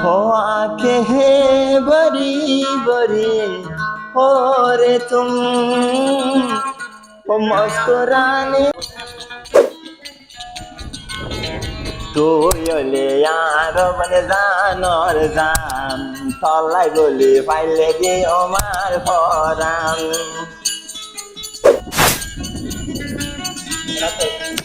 हो आके है बड़ी बड़ी हो रे तुम वो मुस्कुराने তুই হলে আর মানে জানর জান তলাই গলি পাইলে দি আমার পরাণ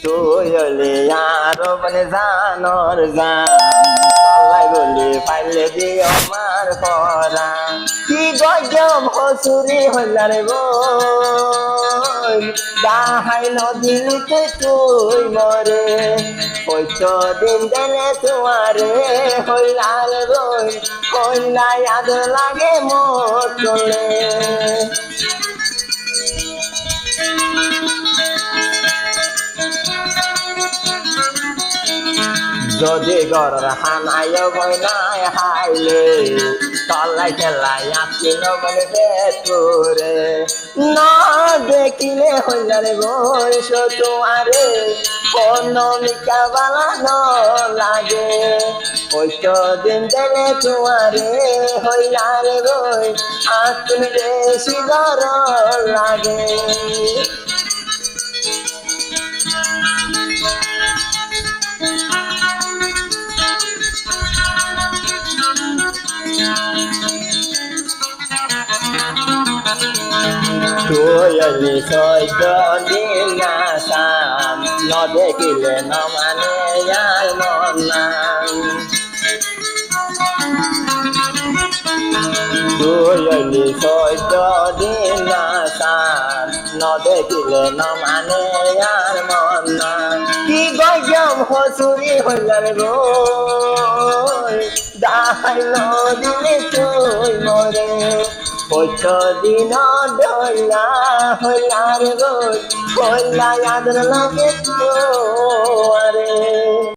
তুই হলে আর মানে জানর জান তলাই গলি পাইলে দি আমার পরাণ কি গজব হসুরি হইলারে বই দাহাই নদীতে তুই মরে কইতো দিন দেনে তোমারে হইলার রই কইলা ইয়াদ লাগে মোর চলে যদি গড় হানায় বইনাই হাইলে তলাই খেলাই আসিল বলে পেটুরে না দেখিলে হইলারে বইস তোমারে মিকা বালানো লাগে ওইতো দিন দেনে তোমারে হইলারে রই আর তুমি বেশি গড় লাগে তুই অলি সৈত দিন আসাম ন দেখিলে ন মানে আর মন নাম তুই অলি সৈত দিন আসাম ন দেখিলে ন মানে আর মন নাম কি গজব হসুরি হইলার রই দাহাইল দিলে তুই মরে কইতো দিন ডলা হইলার রই কইলা ইয়াদ লাগে তো আরে